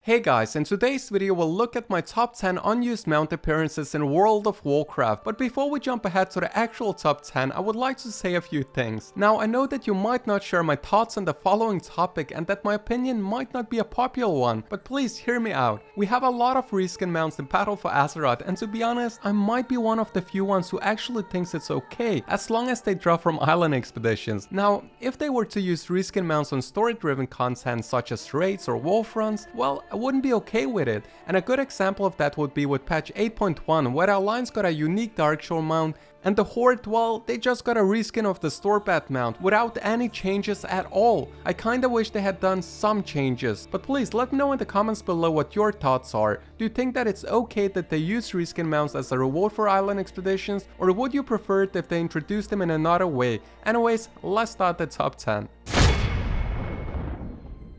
Hey guys, in today's video we'll look at my top 10 unused mount appearances in World of Warcraft, but before we jump ahead to the actual top 10, I would like to say a few things. Now, I know that you might not share my thoughts on the following topic and that my opinion might not be a popular one, but please hear me out. We have a lot of reskin mounts in Battle for Azeroth, and to be honest, I might be one of the few ones who actually thinks it's okay, as long as they drop from island expeditions. Now, if they were to use reskin mounts on story-driven content such as raids or wolf runs, well, I wouldn't be okay with it, and a good example of that would be with patch 8.1, where the Alliance got a unique Darkshore mount, and the Horde, well, they just got a reskin of the Storbat mount without any changes at all. I kinda wish they had done some changes, but please let me know in the comments below what your thoughts are. Do you think that it's okay that they use reskin mounts as a reward for island expeditions, or would you prefer it if they introduced them in another way? Anyways, let's start the top 10.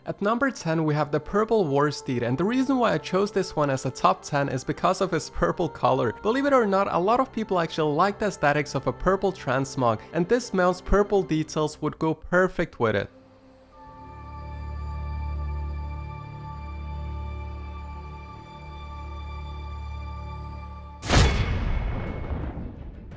At number 10 we have the purple war steed, and the reason why I chose this one as a top 10 is because of its purple color. Believe it or not, a lot of people actually like the aesthetics of a purple transmog, and this mount's purple details would go perfect with it.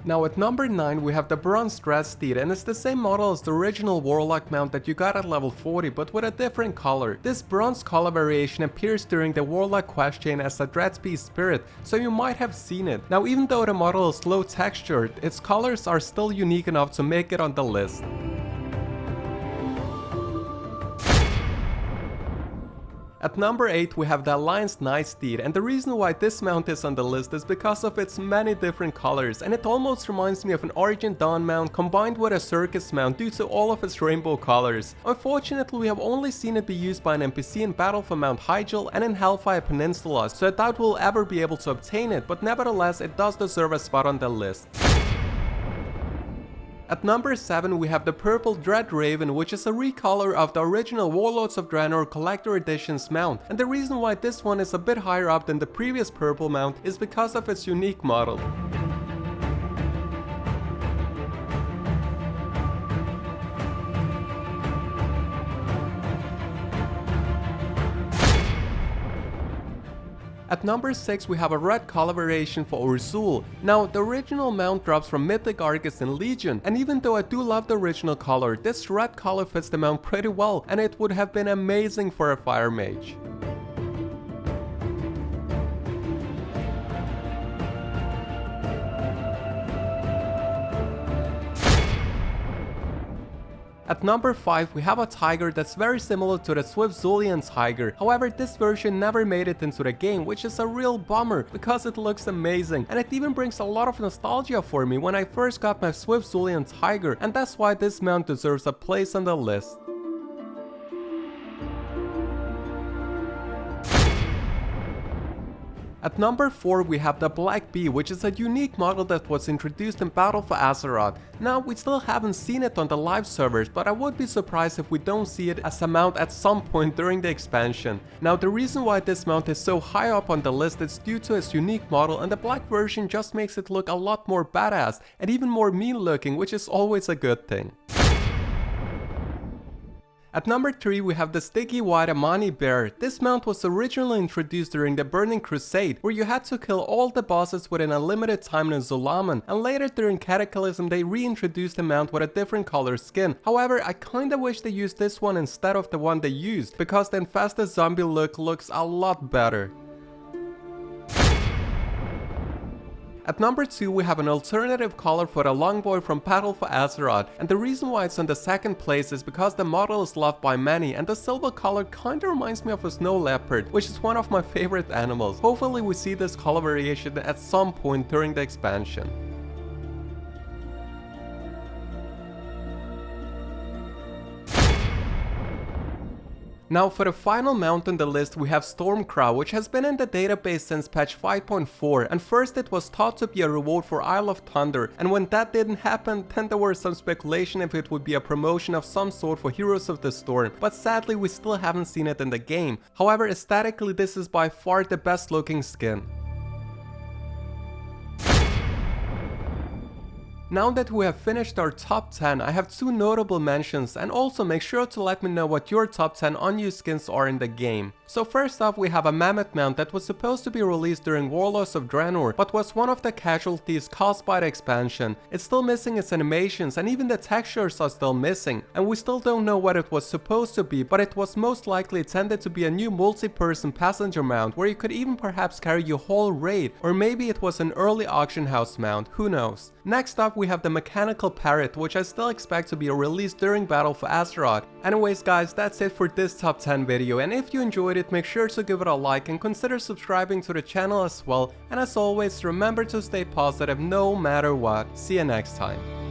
Now at number 9 we have the bronze dread steed, and it's the same model as the original warlock mount that you got at level 40, but with a different color. This bronze color variation appears during the warlock quest chain as a dreadspeed spirit, so you might have seen it. Now, even though the model is low textured, its colors are still unique enough to make it on the list. At number 8 we have the Alliance Night Steed, and the reason why this mount is on the list is because of its many different colors, and it almost reminds me of an Argent Dawn mount combined with a circus mount due to all of its rainbow colors. Unfortunately, we have only seen it be used by an NPC in Battle for Mount Hyjal and in Hellfire Peninsula, so I doubt we'll ever be able to obtain it, but nevertheless it does deserve a spot on the list. At number 7 we have the purple Dread Raven, which is a recolor of the original Warlords of Draenor Collector Edition's mount, and the reason why this one is a bit higher up than the previous purple mount is because of its unique model. At number 6 we have a red color variation for Azul. Now, the original mount drops from Mythic Argus and Legion, and even though I do love the original color, this red color fits the mount pretty well, and it would have been amazing for a fire mage. At number 5 we have a tiger that's very similar to the Swift Zulian tiger. However, this version never made it into the game, which is a real bummer because it looks amazing, and it even brings a lot of nostalgia for me when I first got my Swift Zulian tiger, and that's why this mount deserves a place on the list. At number 4 we have the Black Bee, which is a unique model that was introduced in Battle for Azeroth. Now, we still haven't seen it on the live servers, but I would be surprised if we don't see it as a mount at some point during the expansion. Now, the reason why this mount is so high up on the list is due to its unique model, and the black version just makes it look a lot more badass and even more mean looking, which is always a good thing. At number 3 we have the sticky white Amani bear. This mount was originally introduced during the Burning Crusade, where you had to kill all the bosses within a limited time in Zulaman, and later during Cataclysm they reintroduced the mount with a different color skin. However, I kinda wish they used this one instead of the one they used, because the infested zombie look looks a lot better. At number 2 we have an alternative color for the Longboy from Battle for Azeroth, and the reason why it's on the second place is because the model is loved by many, and the silver color kinda reminds me of a snow leopard, which is one of my favorite animals. Hopefully we see this color variation at some point during the expansion. Now, for the final mount on the list we have Stormcrow, which has been in the database since patch 5.4, and first it was thought to be a reward for Isle of Thunder, and when that didn't happen, then there was some speculation if it would be a promotion of some sort for Heroes of the Storm, but sadly we still haven't seen it in the game. However, aesthetically this is by far the best looking skin. Now that we have finished our top 10, I have 2 notable mentions, and also make sure to let me know what your top 10 unused skins are in the game. So first off, we have a mammoth mount that was supposed to be released during Warlords of Draenor, but was one of the casualties caused by the expansion. It's still missing its animations, and even the textures are still missing, and we still don't know what it was supposed to be, but it was most likely intended to be a new multi-person passenger mount where you could even perhaps carry your whole raid, or maybe it was an early auction house mount, who knows. Next up, we have the mechanical parrot, which I still expect to be released during Battle for Azeroth. Anyways guys, that's it for this top 10 video, and if you enjoyed it, make sure to give it a like and consider subscribing to the channel as well, and as always, remember to stay positive no matter what. See you next time.